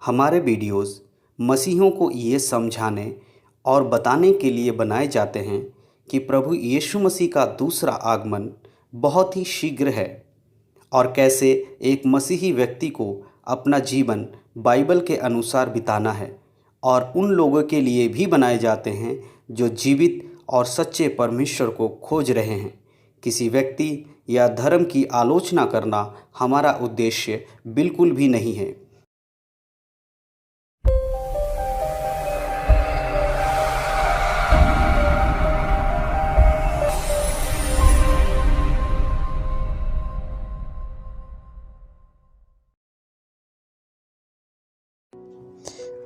हमारे वीडियोस मसीहियों को ये समझाने और बताने के लिए बनाए जाते हैं कि प्रभु यीशु मसीह का दूसरा आगमन बहुत ही शीघ्र है और कैसे एक मसीही व्यक्ति को अपना जीवन बाइबल के अनुसार बिताना है। और उन लोगों के लिए भी बनाए जाते हैं जो जीवित और सच्चे परमेश्वर को खोज रहे हैं। किसी व्यक्ति या धर्म की आलोचना करना हमारा उद्देश्य बिल्कुल भी नहीं है।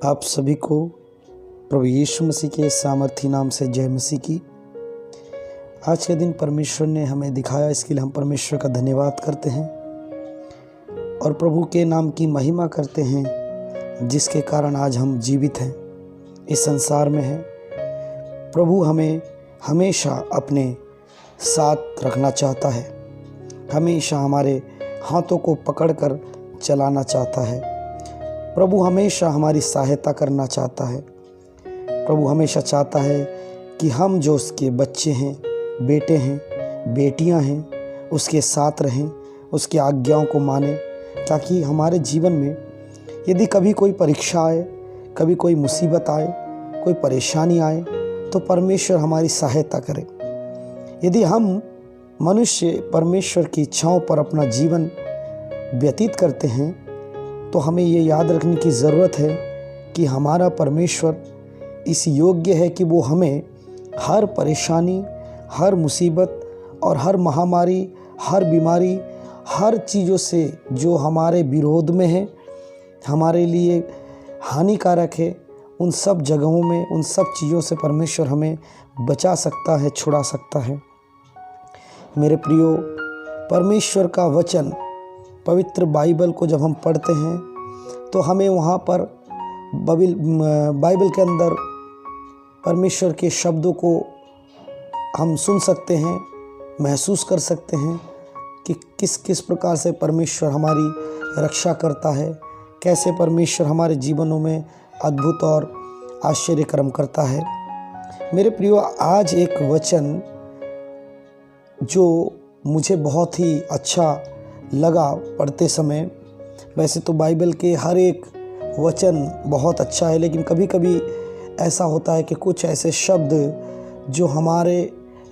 आप सभी को प्रभु यीशु मसीह के सामर्थी नाम से जय मसीह की। आज के दिन परमेश्वर ने हमें दिखाया, इसके लिए हम परमेश्वर का धन्यवाद करते हैं और प्रभु के नाम की महिमा करते हैं, जिसके कारण आज हम जीवित हैं, इस संसार में हैं। प्रभु हमें हमेशा अपने साथ रखना चाहता है, हमेशा हमारे हाथों को पकड़कर चलाना चाहता है। प्रभु हमेशा हमारी सहायता करना चाहता है। प्रभु हमेशा चाहता है कि हम जो उसके बच्चे हैं, बेटे हैं, बेटियां हैं, उसके साथ रहें, उसकी आज्ञाओं को मानें, ताकि हमारे जीवन में यदि कभी कोई परीक्षा आए, कभी कोई मुसीबत आए, कोई परेशानी आए, तो परमेश्वर हमारी सहायता करे। यदि हम मनुष्य परमेश्वर की इच्छाओं पर अपना जीवन व्यतीत करते हैं, तो हमें ये याद रखने की ज़रूरत है कि हमारा परमेश्वर इस योग्य है कि वो हमें हर परेशानी, हर मुसीबत और हर महामारी, हर बीमारी, हर चीज़ों से जो हमारे विरोध में है, हमारे लिए हानिकारक है, उन सब जगहों में, उन सब चीज़ों से परमेश्वर हमें बचा सकता है, छुड़ा सकता है। मेरे प्रियो, परमेश्वर का वचन, पवित्र बाइबल को जब हम पढ़ते हैं तो हमें वहाँ पर बाइबल के अंदर परमेश्वर के शब्दों को हम सुन सकते हैं, महसूस कर सकते हैं कि किस किस प्रकार से परमेश्वर हमारी रक्षा करता है, कैसे परमेश्वर हमारे जीवनों में अद्भुत और आश्चर्य कर्म करता है। मेरे प्रियो, आज एक वचन जो मुझे बहुत ही अच्छा लगा पढ़ते समय, वैसे तो बाइबल के हर एक वचन बहुत अच्छा है, लेकिन कभी कभी ऐसा होता है कि कुछ ऐसे शब्द जो हमारे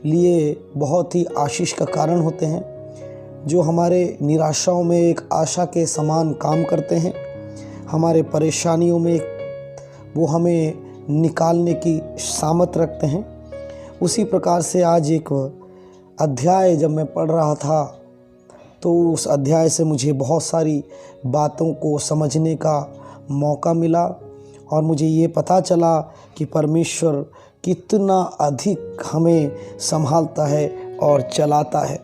लिए बहुत ही आशीष का कारण होते हैं, जो हमारे निराशाओं में एक आशा के समान काम करते हैं, हमारे परेशानियों में वो हमें निकालने की सामर्थ रखते हैं। उसी प्रकार से आज एक अध्याय जब मैं पढ़ रहा था, तो उस अध्याय से मुझे बहुत सारी बातों को समझने का मौका मिला और मुझे ये पता चला कि परमेश्वर कितना अधिक हमें संभालता है और चलाता है।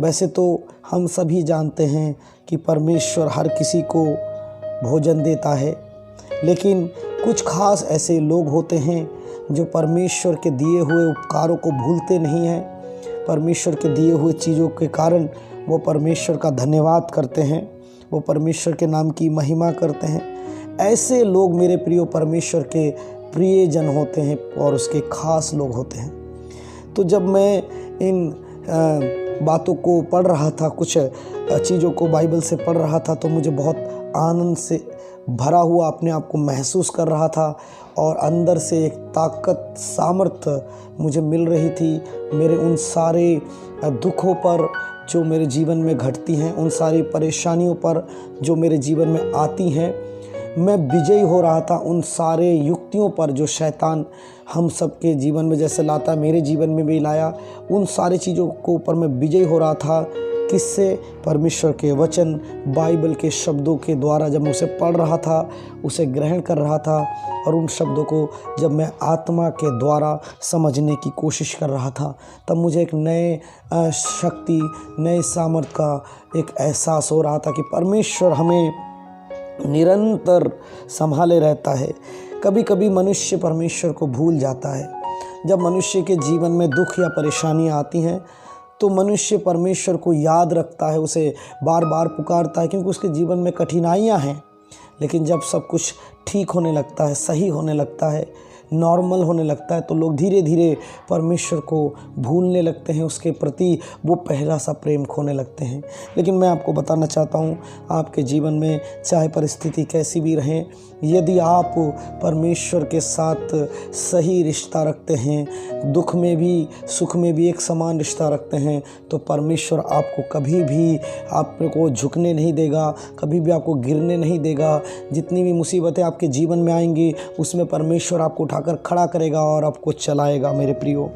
वैसे तो हम सभी जानते हैं कि परमेश्वर हर किसी को भोजन देता है, लेकिन कुछ खास ऐसे लोग होते हैं जो परमेश्वर के दिए हुए उपकारों को भूलते नहीं हैं। परमेश्वर के दिए हुए चीज़ों के कारण वो परमेश्वर का धन्यवाद करते हैं, वो परमेश्वर के नाम की महिमा करते हैं। ऐसे लोग मेरे प्रियो परमेश्वर के प्रियजन होते हैं और उसके खास लोग होते हैं। तो जब मैं इन बातों को पढ़ रहा था, कुछ चीज़ों को बाइबल से पढ़ रहा था, तो मुझे बहुत आनंद से भरा हुआ अपने आप को महसूस कर रहा था और अंदर से एक ताकत, सामर्थ्य मुझे मिल रही थी। मेरे उन सारे दुखों पर जो मेरे जीवन में घटती हैं, उन सारी परेशानियों पर जो मेरे जीवन में आती हैं, मैं विजयी हो रहा था। उन सारे युक्तियों पर जो शैतान हम सबके जीवन में जैसे लाता, मेरे जीवन में भी लाया, उन सारी चीज़ों को ऊपर मैं विजयी हो रहा था। किससे? परमेश्वर के वचन, बाइबल के शब्दों के द्वारा। जब मैं उसे पढ़ रहा था, उसे ग्रहण कर रहा था और उन शब्दों को जब मैं आत्मा के द्वारा समझने की कोशिश कर रहा था, तब मुझे एक नए शक्ति, नए सामर्थ्य का एक एहसास हो रहा था कि परमेश्वर हमें निरंतर संभाले रहता है। कभी कभी मनुष्य परमेश्वर को भूल जाता है। जब मनुष्य के जीवन में दुख या परेशानियाँ आती हैं, तो मनुष्य परमेश्वर को याद रखता है, उसे बार बार पुकारता है, क्योंकि उसके जीवन में कठिनाइयाँ हैं। लेकिन जब सब कुछ ठीक होने लगता है, सही होने लगता है, नॉर्मल होने लगता है, तो लोग धीरे धीरे परमेश्वर को भूलने लगते हैं, उसके प्रति वो पहला सा प्रेम खोने लगते हैं। लेकिन मैं आपको बताना चाहता हूँ, आपके जीवन में चाहे परिस्थिति कैसी भी रहें, यदि आप परमेश्वर के साथ सही रिश्ता रखते हैं, दुख में भी सुख में भी एक समान रिश्ता रखते हैं, तो परमेश्वर आपको कभी भी आपको झुकने नहीं देगा, कभी भी आपको गिरने नहीं देगा। जितनी भी मुसीबतें आपके जीवन में आएंगी, उसमें परमेश्वर आपको उठाकर खड़ा करेगा और आपको चलाएगा मेरे प्रियो।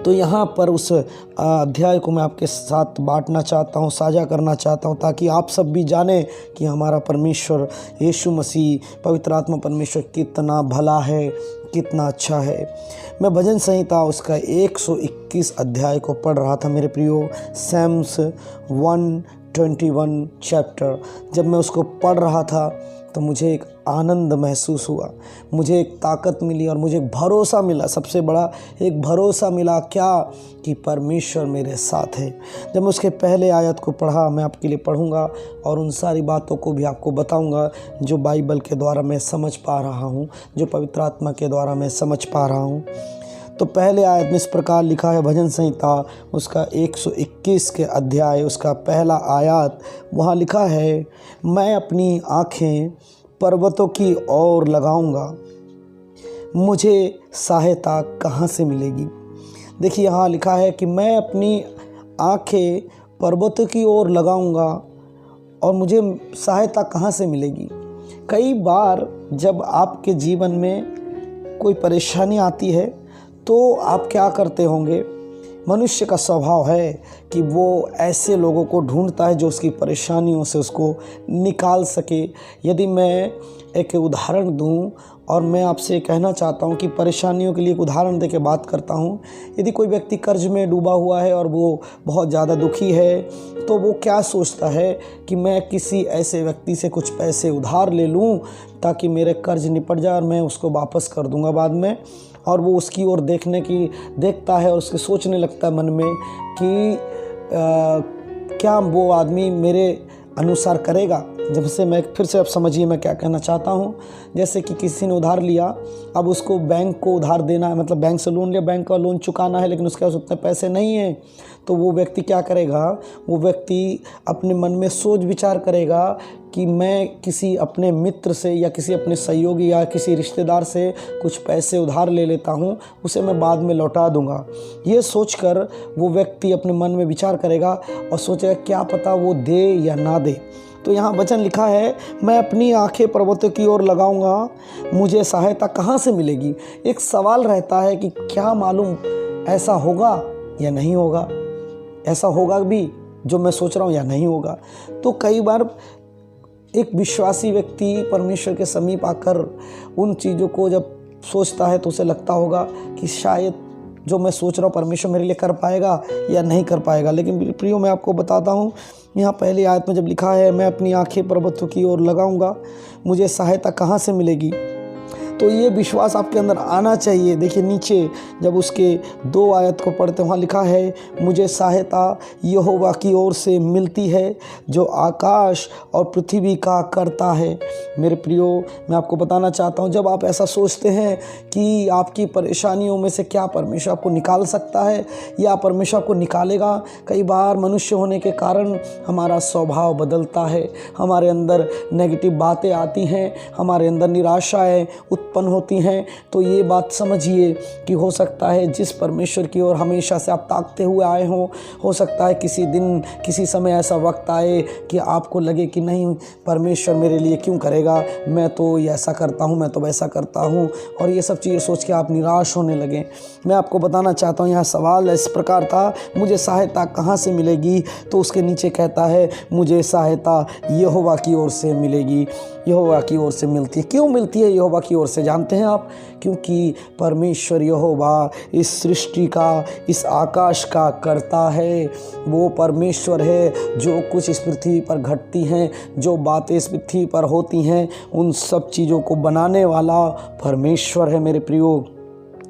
तो यहाँ पर उस अध्याय को मैं आपके साथ बांटना चाहता हूँ, साझा करना चाहता हूँ, ताकि आप सब भी जानें कि हमारा परमेश्वर यीशु मसीह पवित्र आत्मा परमेश्वर कितना भला है, कितना अच्छा है। मैं भजन संहिता उसका 121 अध्याय को पढ़ रहा था मेरे प्रियो, सैम्स 121 चैप्टर। जब मैं उसको पढ़ रहा था तो मुझे एक आनंद महसूस हुआ, मुझे एक ताकत मिली और मुझे एक भरोसा मिला। सबसे बड़ा एक भरोसा मिला क्या, कि परमेश्वर मेरे साथ है। जब मैं उसके पहले आयत को पढ़ा, मैं आपके लिए पढ़ूंगा और उन सारी बातों को भी आपको बताऊंगा जो बाइबल के द्वारा मैं समझ पा रहा हूँ, जो पवित्र आत्मा के द्वारा मैं समझ पा रहा हूँ। तो पहले आयत में इस प्रकार लिखा है, भजन संहिता उसका 121 के अध्याय उसका पहला आयत, वहाँ लिखा है, मैं अपनी आँखें पर्वतों की ओर लगाऊंगा, मुझे सहायता कहाँ से मिलेगी। देखिए यहाँ लिखा है कि मैं अपनी आँखें पर्वतों की ओर लगाऊंगा और मुझे सहायता कहाँ से मिलेगी। कई बार जब आपके जीवन में कोई परेशानी आती है तो आप क्या करते होंगे। मनुष्य का स्वभाव है कि वो ऐसे लोगों को ढूंढता है जो उसकी परेशानियों से उसको निकाल सके। यदि मैं एक उदाहरण दूं और मैं आपसे कहना चाहता हूं कि परेशानियों के लिए एक उदाहरण देके बात करता हूं। यदि कोई व्यक्ति कर्ज में डूबा हुआ है और वो बहुत ज़्यादा दुखी है, तो वो क्या सोचता है कि मैं किसी ऐसे व्यक्ति से कुछ पैसे उधार ले लूं ताकि मेरे कर्ज निपट जाए और मैं उसको वापस कर दूंगा बाद में। और वो उसकी ओर देखता है और उसके सोचने लगता है मन में कि क्या वो आदमी मेरे अनुसार करेगा। जब से मैं फिर से, अब समझिए मैं क्या कहना चाहता हूँ। जैसे कि किसी ने उधार लिया, अब उसको बैंक को उधार देना है, मतलब बैंक से लोन लिया, बैंक का लोन चुकाना है, लेकिन उसके पास उतने पैसे नहीं हैं। तो वो व्यक्ति क्या करेगा, वो व्यक्ति अपने मन में सोच विचार करेगा कि मैं किसी अपने मित्र से या किसी अपने सहयोगी या किसी रिश्तेदार से कुछ पैसे उधार ले लेता हूँ, उसे मैं बाद में लौटा दूंगा। ये सोचकर वो व्यक्ति अपने मन में विचार करेगा और सोचेगा क्या पता वो दे या ना दे। तो यहाँ वचन लिखा है, मैं अपनी आंखें पर्वतों की ओर लगाऊंगा, मुझे सहायता कहाँ से मिलेगी। एक सवाल रहता है कि क्या मालूम ऐसा होगा या नहीं होगा, ऐसा होगा भी जो मैं सोच रहा हूँ या नहीं होगा। तो कई बार एक विश्वासी व्यक्ति परमेश्वर के समीप आकर उन चीज़ों को जब सोचता है तो उसे लगता होगा कि शायद जो मैं सोच रहा हूँ परमेश्वर मेरे लिए कर पाएगा या नहीं कर पाएगा। लेकिन प्रियो, मैं आपको बताता हूँ, यहाँ पहली आयत में जब लिखा है, मैं अपनी आंखें पर्वतों की ओर लगाऊंगा, मुझे सहायता कहाँ से मिलेगी, तो ये विश्वास आपके अंदर आना चाहिए। देखिए नीचे जब उसके 2 आयत को पढ़ते वहाँ लिखा है, मुझे सहायता यहोवा की ओर से मिलती है जो आकाश और पृथ्वी का करता है। मेरे प्रियो, मैं आपको बताना चाहता हूँ, जब आप ऐसा सोचते हैं कि आपकी परेशानियों में से क्या परमेश्वर आपको निकाल सकता है या परमेश्वर आपको निकालेगा, कई बार मनुष्य होने के कारण हमारा स्वभाव बदलता है, हमारे अंदर नेगेटिव बातें आती हैं, हमारे अंदर निराशाएँ उत्पन्न होती हैं। तो ये बात समझिए कि हो सकता है जिस परमेश्वर की ओर हमेशा से आप ताकते हुए आए हों, हो सकता है किसी दिन किसी समय ऐसा वक्त आए कि आपको लगे कि नहीं, परमेश्वर मेरे लिए क्यों करेगा, मैं तो ये ऐसा करता हूँ, मैं तो वैसा करता हूँ, और ये सब चीज़ें सोच के आप निराश होने लगें। मैं आपको बताना चाहता हूँ, यहाँ सवाल इस प्रकार था, मुझे सहायता कहाँ से मिलेगी, तो उसके नीचे कहता है, मुझे सहायता यहोवा की ओर से मिलेगी। यहोवा की ओर से मिलती है। क्यों मिलती है यहोवा की ओर से, जानते हैं आप? क्योंकि परमेश्वर यहोवा इस सृष्टि का, इस आकाश का करता है। वो परमेश्वर है जो कुछ इस पृथ्वी पर घटती हैं, जो बातें इस पृथ्वी पर होती हैं, उन सब चीज़ों को बनाने वाला परमेश्वर है मेरे प्रियो।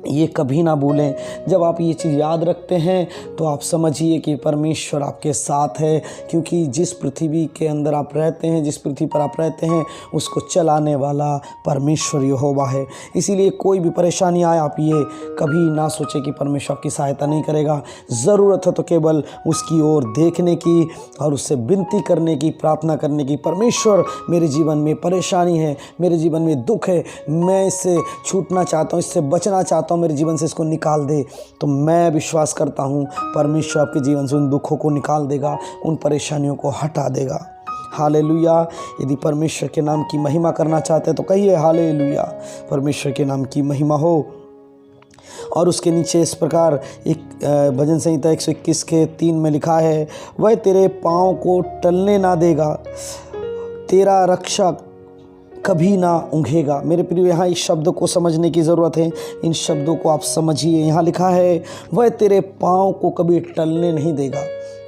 ये कभी ना भूलें। जब आप ये चीज़ याद रखते हैं तो आप समझिए कि परमेश्वर आपके साथ है, क्योंकि जिस पृथ्वी के अंदर आप रहते हैं, जिस पृथ्वी पर आप रहते हैं, उसको चलाने वाला परमेश्वर यहोवा है। इसीलिए कोई भी परेशानी आए, आप ये कभी ना सोचें कि परमेश्वर आपकी सहायता नहीं करेगा। ज़रूरत है तो केवल उसकी ओर देखने की और उससे विनती करने की, प्रार्थना करने की। परमेश्वर, मेरे जीवन में परेशानी है, मेरे जीवन में दुख है, मैं इससे छूटना चाहता हूँ, इससे बचना चाहता हूँ, मेरे जीवन से इसको निकाल दे। तो मैं विश्वास करता हूँ परमेश्वर आपके जीवन से उन दुखों को निकाल देगा, उन परेशानियों को हटा देगा। हालेलुया। यदि परमेश्वर के नाम की महिमा करना चाहते हैं तो कहिए हालेलुया, परमेश्वर के नाम की महिमा हो। और उसके नीचे इस प्रकार एक भजन संहिता 121 के 3 में लिखा है, वह तेरे पाँव को टलने ना देगा, तेरा रक्षक कभी ना ऊँघेगा। मेरे प्रिय, यहाँ इस शब्द को समझने की ज़रूरत है। इन शब्दों को आप समझिए। यहाँ लिखा है, वह तेरे पाँव को कभी टलने नहीं देगा।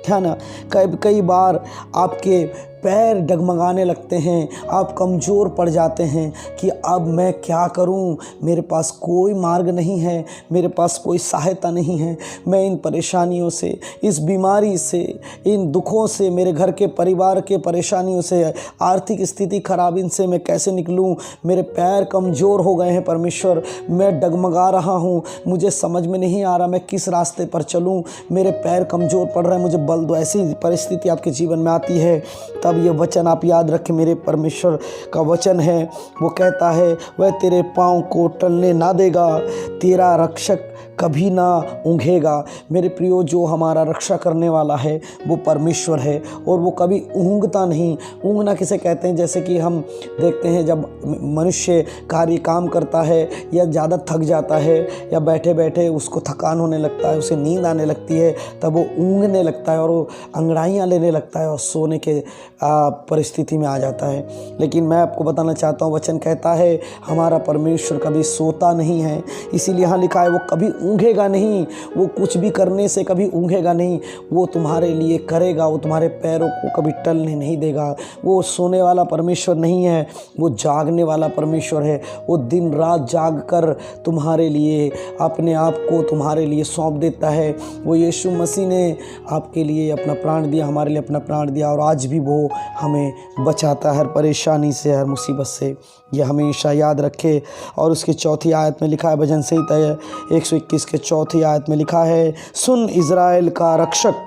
है ना, कई बार आपके पैर डगमगाने लगते हैं, आप कमज़ोर पड़ जाते हैं कि अब मैं क्या करूं, मेरे पास कोई मार्ग नहीं है, मेरे पास कोई सहायता नहीं है। मैं इन परेशानियों से, इस बीमारी से, इन दुखों से, मेरे घर के परिवार के परेशानियों से, आर्थिक स्थिति खराब, इनसे मैं कैसे निकलूं। मेरे पैर कमज़ोर हो गए हैं परमेश्वर, मैं डगमगा रहा हूं, मुझे समझ में नहीं आ रहा मैं किस रास्ते पर चलूं, मेरे पैर कमज़ोर पड़ रहे हैं, मुझे बल दो। ऐसी परिस्थिति आपके जीवन में आती है, तब ये वचन आप याद रखें। मेरे परमेश्वर का वचन है, वो कहता है, वह तेरे पाँव को टलने ना देगा, तेरा रक्षक कभी ना ऊँघेगा। मेरे प्रियो, जो हमारा रक्षा करने वाला है वो परमेश्वर है, और वो कभी ऊँघता नहीं। ऊँघना किसे कहते हैं? जैसे कि हम देखते हैं जब मनुष्य काम करता है या ज़्यादा थक जाता है या बैठे बैठे उसको थकान होने लगता है, उसे नींद आने लगती है, तब वो ऊँघने लगता है और वो अंगड़ाइयाँ लेने लगता है और सोने के परिस्थिति में आ जाता है। लेकिन मैं आपको बताना चाहता हूँ, वचन कहता है हमारा परमेश्वर कभी सोता नहीं है। इसीलिए यहाँ लिखा है, वो कभी ऊँघेगा नहीं, वो कुछ भी करने से कभी ऊँघेगा नहीं, वो तुम्हारे लिए करेगा, वो तुम्हारे पैरों को कभी टलने नहीं देगा। वो सोने वाला परमेश्वर नहीं है, वो जागने वाला परमेश्वर है। वो दिन रात जाग कर तुम्हारे लिए अपने आप को तुम्हारे लिए सौंप देता है। वो यीशु मसीह ने आपके लिए अपना प्राण दिया, हमारे लिए अपना प्राण दिया, और आज भी वो हमें बचाता है हर परेशानी से, हर मुसीबत से। ये हमेशा याद रखे। और उसकी 4 आयत में लिखा है, भजन संहिता 121 के 4 आयत में लिखा है, सुन इज़राइल का रक्षक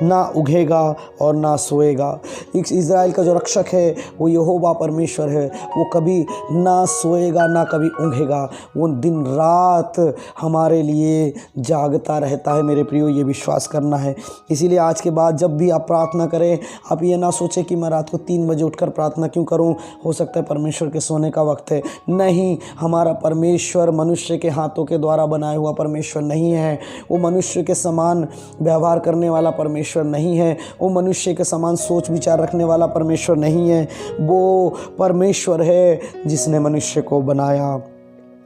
ना उघेगा और ना सोएगा। इज़राइल का जो रक्षक है वो यहोवा परमेश्वर है, वो कभी ना सोएगा ना कभी ऊँघेगा, वो दिन रात हमारे लिए जागता रहता है। मेरे प्रियो, ये विश्वास करना है। इसीलिए आज के बाद जब भी आप प्रार्थना करें, आप ये ना सोचें कि मैं रात को 3 बजे उठकर प्रार्थना क्यों करूं, हो सकता है परमेश्वर के सोने का वक्त है। नहीं, हमारा परमेश्वर मनुष्य के हाथों के द्वारा बनाया हुआ परमेश्वर नहीं है। वो मनुष्य के समान व्यवहार करने वाला परमेश्वर नहीं है, वो मनुष्य के समान सोच विचार रखने वाला परमेश्वर नहीं है। वो परमेश्वर है जिसने मनुष्य को बनाया।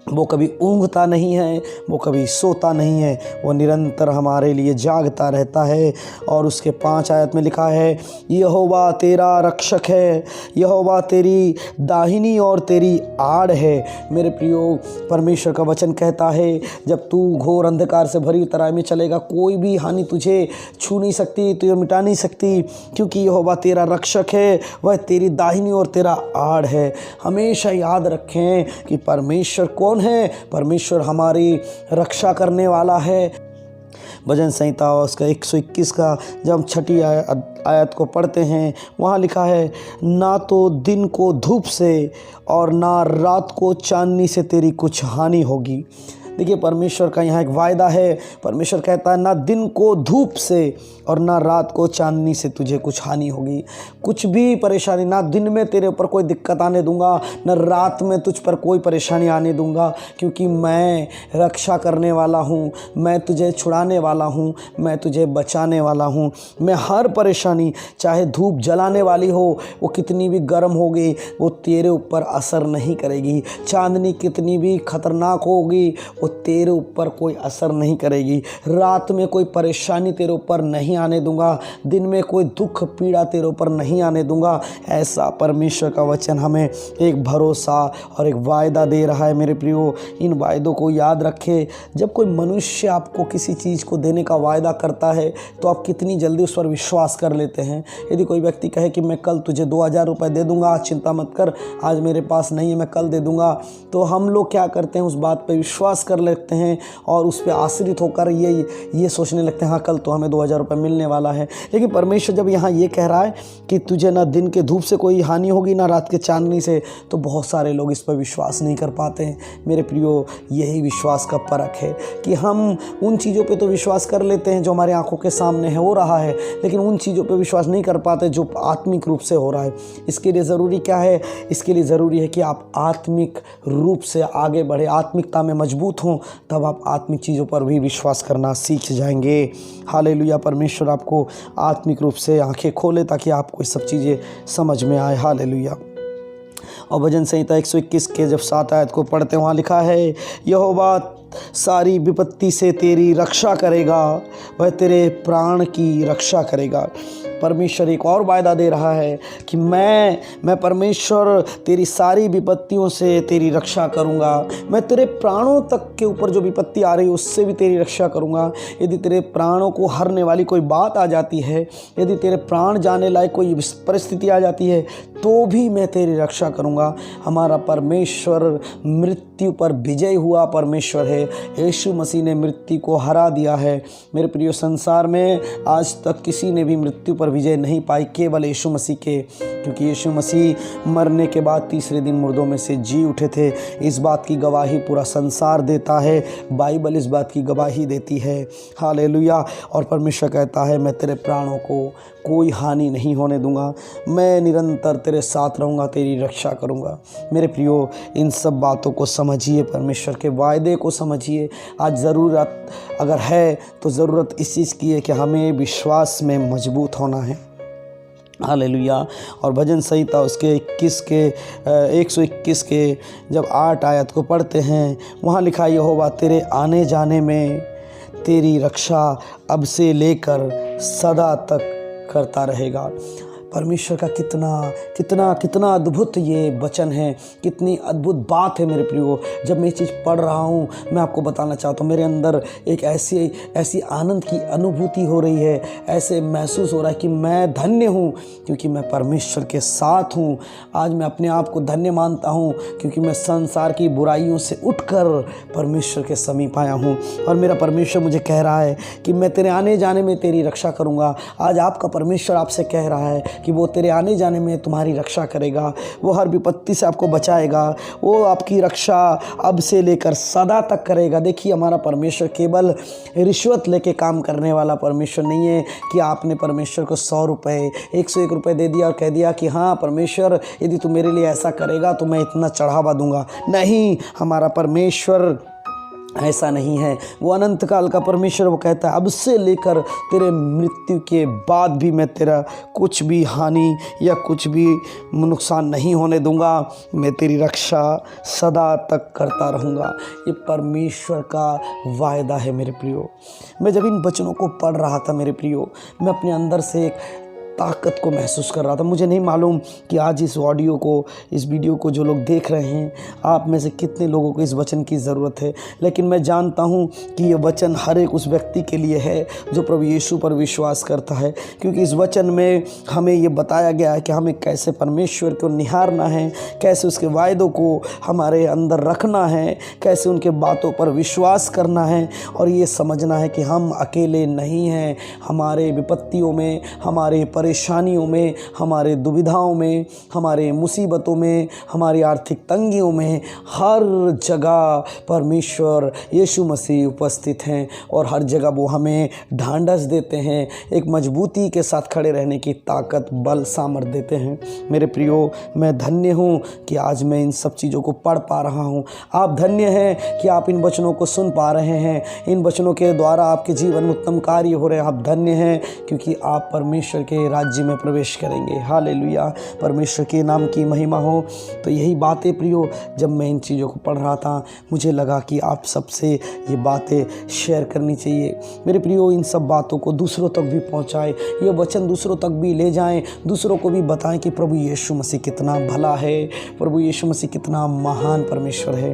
वो कभी ऊँघता नहीं है, वो कभी सोता नहीं है, वो निरंतर हमारे लिए जागता रहता है। और उसके 5 आयत में लिखा है, यहोवा तेरा रक्षक है, यहोवा तेरी दाहिनी और तेरी आड़ है। मेरे प्रियो, परमेश्वर का वचन कहता है, जब तू घोर अंधकार से भरी तराई में चलेगा, कोई भी हानि तुझे छू नहीं सकती, तुझे मिटा नहीं सकती, क्योंकि यहोवा तेरा रक्षक है, वह तेरी दाहिनी और तेरा आड़ है। हमेशा याद रखें कि परमेश्वर कौन है। परमेश्वर हमारी रक्षा करने वाला है। भजन संहिता उसका 121 का जब हम 6 आयत को पढ़ते हैं, वहाँ लिखा है, ना तो दिन को धूप से और ना रात को चांदनी से तेरी कुछ हानि होगी। देखिए, परमेश्वर का यहाँ एक वायदा है। परमेश्वर कहता है, ना दिन को धूप से और ना रात को चांदनी से तुझे कुछ हानि होगी। कुछ भी परेशानी, ना दिन में तेरे ऊपर कोई दिक्कत आने दूंगा, ना रात में तुझ पर कोई परेशानी आने दूंगा, क्योंकि मैं रक्षा करने वाला हूँ, मैं तुझे छुड़ाने वाला हूँ, मैं तुझे बचाने वाला हूँ। मैं हर परेशानी, चाहे धूप जलाने वाली हो, वो कितनी भी गर्म होगी, वो तेरे ऊपर असर नहीं करेगी। चांदनी कितनी भी खतरनाक होगी, वो वो तेरे ऊपर कोई असर नहीं करेगी। रात में कोई परेशानी तेरे ऊपर नहीं आने दूंगा, दिन में कोई दुख पीड़ा तेरे ऊपर नहीं आने दूंगा। ऐसा परमेश्वर का वचन हमें एक भरोसा और एक वायदा दे रहा है। मेरे प्रियो, इन वायदों को याद रखे। जब कोई मनुष्य आपको किसी चीज़ को देने का वायदा करता है तो आप कितनी जल्दी उस पर विश्वास कर लेते हैं। यदि कोई व्यक्ति कहे कि मैं कल तुझे 2000 रुपये दे दूंगा, आज चिंता मत कर, आज मेरे पास नहीं है, मैं कल दे दूंगा, तो हम लोग क्या करते हैं, उस बात पर विश्वास कर लेते हैं और उस पर आश्रित होकर ये सोचने लगते हैं हाँ कल तो हमें 2000 रुपये मिलने वाला है। लेकिन परमेश्वर जब यहाँ ये कह रहा है कि तुझे ना दिन के धूप से कोई हानि होगी ना रात के चांदनी से, तो बहुत सारे लोग इस पर विश्वास नहीं कर पाते हैं। मेरे प्रियो, यही विश्वास का परख है कि हम उन चीज़ों पे तो विश्वास कर लेते हैं जो हमारे आंखों के सामने है, हो रहा है, लेकिन उन चीज़ों पे विश्वास नहीं कर पाते जो आत्मिक रूप से हो रहा है। इसके लिए ज़रूरी क्या है? इसके लिए ज़रूरी है कि आप आत्मिक रूप से आगे बढ़े, आत्मिकता में मजबूत हों, तब आप आत्मिक चीज़ों पर भी विश्वास करना सीख जाएंगे। हालेलुया। परमेश्वर आपको आत्मिक रूप से आंखें खोले ताकि आपको ये सब चीज़ें समझ में आए। हालेलुया। और भजन संहिता 121 के जब 7 आयत को पढ़ते हैं, वहाँ लिखा है, यहोवा सारी विपत्ति से तेरी रक्षा करेगा, वह तेरे प्राण की रक्षा करेगा। परमेश्वर एक और वायदा दे रहा है कि मैं परमेश्वर तेरी सारी विपत्तियों से तेरी रक्षा करूंगा। मैं तेरे प्राणों तक के ऊपर जो विपत्ति आ रही है उससे भी तेरी रक्षा करूंगा। यदि तेरे प्राणों को हरने वाली कोई बात आ जाती है, यदि तेरे प्राण जाने लायक कोई परिस्थिति आ जाती है, तो भी मैं तेरी रक्षा करूंगा। हमारा परमेश्वर मृत्यु पर विजय हुआ परमेश्वर है। यीशु मसीह ने मृत्यु को हरा दिया है। मेरे प्रिय, संसार में आज तक किसी ने भी मृत्यु पर विजय नहीं पाई, केवल यीशु मसीह के, क्योंकि यीशु मसीह मरने के बाद तीसरे दिन मुर्दों में से जी उठे थे। इस बात की गवाही पूरा संसार देता है, बाइबल इस बात की गवाही देती है। हालेलुया। और परमेश्वर कहता है, मैं तेरे प्राणों को कोई हानि नहीं होने दूंगा, मैं निरंतर तेरे साथ रहूँगा, तेरी रक्षा करूँगा। मेरे प्रियो, इन सब बातों को समझिए, परमेश्वर के वायदे को समझिए। आज ज़रूरत अगर है तो ज़रूरत इस चीज़ की है कि हमें विश्वास में मजबूत होना है। हालेलुया। और भजन संहिता उसके 121 के जब 8 आयत को पढ़ते हैं, वहाँ लिखा, यहोवा तेरे आने जाने में तेरी रक्षा अब से लेकर सदा तक करता रहेगा। परमेश्वर का कितना अद्भुत ये वचन है, कितनी अद्भुत बात है। मेरे प्रियो, जब मैं ये चीज़ पढ़ रहा हूँ, मैं आपको बताना चाहता हूँ, मेरे अंदर एक ऐसी आनंद की अनुभूति हो रही है, ऐसे महसूस हो रहा है कि मैं धन्य हूँ क्योंकि मैं परमेश्वर के साथ हूँ। आज मैं अपने आप को धन्य मानता हूँ क्योंकि मैं संसार की बुराइयों से उठकर परमेश्वर के समीप आया हूँ। और मेरा परमेश्वर मुझे कह रहा है कि मैं तेरे आने जाने में तेरी रक्षा करूँगा। आज आपका परमेश्वर आपसे कह रहा है कि वो तेरे आने जाने में तुम्हारी रक्षा करेगा, वो हर विपत्ति से आपको बचाएगा, वो आपकी रक्षा अब से लेकर सदा तक करेगा। देखिए, हमारा परमेश्वर केवल रिश्वत लेके काम करने वाला परमेश्वर नहीं है कि आपने परमेश्वर को 100 रुपये 101 रुपये दे दिया और कह दिया कि हाँ परमेश्वर, यदि तू मेरे लिए ऐसा करेगा तो मैं इतना चढ़ावा दूंगा। नहीं, हमारा परमेश्वर ऐसा नहीं है। वो अनंत काल का परमेश्वर, वो कहता है अब से लेकर तेरे मृत्यु के बाद भी मैं तेरा कुछ भी हानि या कुछ भी नुकसान नहीं होने दूंगा, मैं तेरी रक्षा सदा तक करता रहूँगा। ये परमेश्वर का वायदा है। मेरे प्रियो, मैं जब इन वचनों को पढ़ रहा था, मेरे प्रियो, मैं अपने अंदर से एक ताकत को महसूस कर रहा था। मुझे नहीं मालूम कि आज इस ऑडियो को, इस वीडियो को जो लोग देख रहे हैं, आप में से कितने लोगों को इस वचन की ज़रूरत है, लेकिन मैं जानता हूं कि ये वचन हर एक उस व्यक्ति के लिए है जो प्रभु यीशु पर विश्वास करता है। क्योंकि इस वचन में हमें ये बताया गया है कि हमें कैसे परमेश्वर को निहारना है, कैसे उसके वायदों को हमारे अंदर रखना है, कैसे उनके बातों पर विश्वास करना है और ये समझना है कि हम अकेले नहीं हैं। हमारे विपत्तियों में, हमारे परेशानियों में, हमारे दुविधाओं में, हमारे मुसीबतों में, हमारी आर्थिक तंगियों में, हर जगह परमेश्वर यीशु मसीह उपस्थित हैं और हर जगह वो हमें ढांढस देते हैं, एक मजबूती के साथ खड़े रहने की ताकत, बल, सामर्थ्य देते हैं। मेरे प्रियो, मैं धन्य हूँ कि आज मैं इन सब चीज़ों को पढ़ पा रहा हूँ। आप धन्य हैं कि आप इन वचनों को सुन पा रहे हैं, इन वचनों के द्वारा आपके जीवन में उत्तम कार्य हो रहे हैं। आप धन्य हैं क्योंकि आप परमेश्वर के राज्य में प्रवेश करेंगे। हालेलुया, परमेश्वर के नाम की महिमा हो। तो यही बातें प्रियो, जब मैं इन चीज़ों को पढ़ रहा था मुझे लगा कि आप सबसे ये बातें शेयर करनी चाहिए। मेरे प्रियो, इन सब बातों को दूसरों तक भी पहुंचाएं, ये वचन दूसरों तक भी ले जाएं, दूसरों को भी बताएं कि प्रभु यीशु मसीह कितना भला है, प्रभु यीशु मसीह कितना महान परमेश्वर है।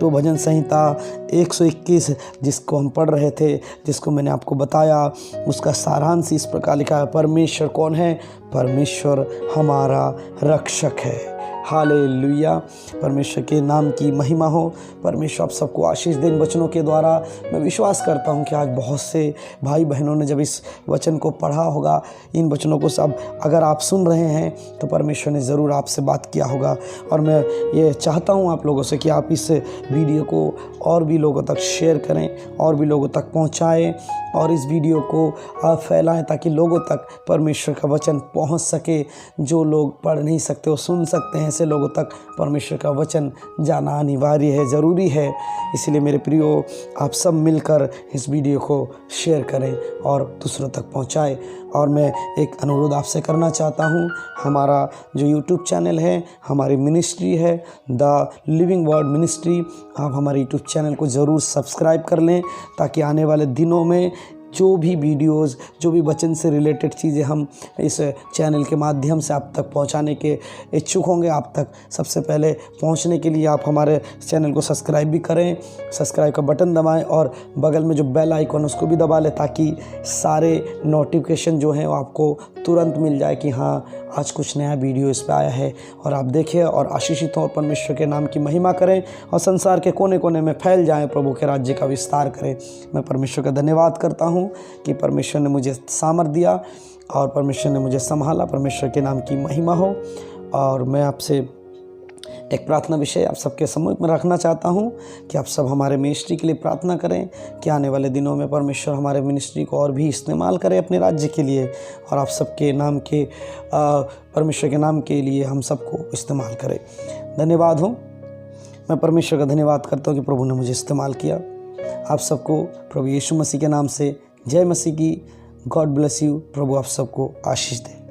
तो भजन संहिता 121 जिसको हम पढ़ रहे थे, जिसको मैंने आपको बताया, उसका सारांश इस प्रकार लिखा है। परमेश्वर कौन है? परमेश्वर हमारा रक्षक है। हालेलुया, परमेश्वर के नाम की महिमा हो। परमेश्वर आप सबको आशीष दे इन वचनों के द्वारा। मैं विश्वास करता हूं कि आज बहुत से भाई बहनों ने जब इस वचन को पढ़ा होगा, इन वचनों को सब अगर आप सुन रहे हैं तो परमेश्वर ने ज़रूर आपसे बात किया होगा। और मैं ये चाहता हूं आप लोगों से कि आप इस वीडियो को और भी लोगों तक शेयर करें, और भी लोगों तक पहुँचाएँ, और इस वीडियो को आप फैलाएं ताकि लोगों तक परमेश्वर का वचन पहुंच सके। जो लोग पढ़ नहीं सकते वो सुन सकते हैं, ऐसे लोगों तक परमेश्वर का वचन जाना अनिवार्य है, ज़रूरी है। इसलिए मेरे प्रियो, आप सब मिलकर इस वीडियो को शेयर करें और दूसरों तक पहुंचाएं। और मैं एक अनुरोध आपसे करना चाहता हूं, हमारा जो यूट्यूब चैनल है, हमारी मिनिस्ट्री है द लिविंग वर्ड मिनिस्ट्री, आप हमारे यूट्यूब चैनल को ज़रूर सब्सक्राइब कर लें ताकि आने वाले दिनों में जो भी वीडियोस, जो भी वचन से रिलेटेड चीज़ें हम इस चैनल के माध्यम से आप तक पहुंचाने के इच्छुक होंगे, आप तक सबसे पहले पहुंचने के लिए आप हमारे चैनल को सब्सक्राइब भी करें, सब्सक्राइब का बटन दबाएं और बगल में जो बेल आइकन उसको भी दबा लें ताकि सारे नोटिफिकेशन जो हैं वो आपको तुरंत मिल जाए कि हाँ आज कुछ नया वीडियो इस पर आया है, और आप देखें और आशीषित हों, परमेश्वर के नाम की महिमा करें और संसार के कोने कोने में फैल जाएं, प्रभु के राज्य का विस्तार करें। मैं परमेश्वर का धन्यवाद करता हूं कि परमेश्वर ने मुझे सामर्थ दिया और परमेश्वर ने मुझे संभाला। परमेश्वर के नाम की महिमा हो। और मैं आपसे एक प्रार्थना विषय आप सबके सम्मुख में रखना चाहता हूं कि आप सब हमारे मिनिस्ट्री के लिए प्रार्थना करें कि आने वाले दिनों में परमेश्वर हमारे मिनिस्ट्री को और भी इस्तेमाल करे अपने राज्य के लिए, और आप सबके नाम के परमेश्वर के नाम के लिए हम सबको इस्तेमाल करें। धन्यवाद हो। मैं परमेश्वर का धन्यवाद करता हूँ कि प्रभु ने मुझे इस्तेमाल किया। आप सबको प्रभु यीशु मसीह के नाम से जय मसीह की। God bless you. प्रभु आप सबको आशीष दे।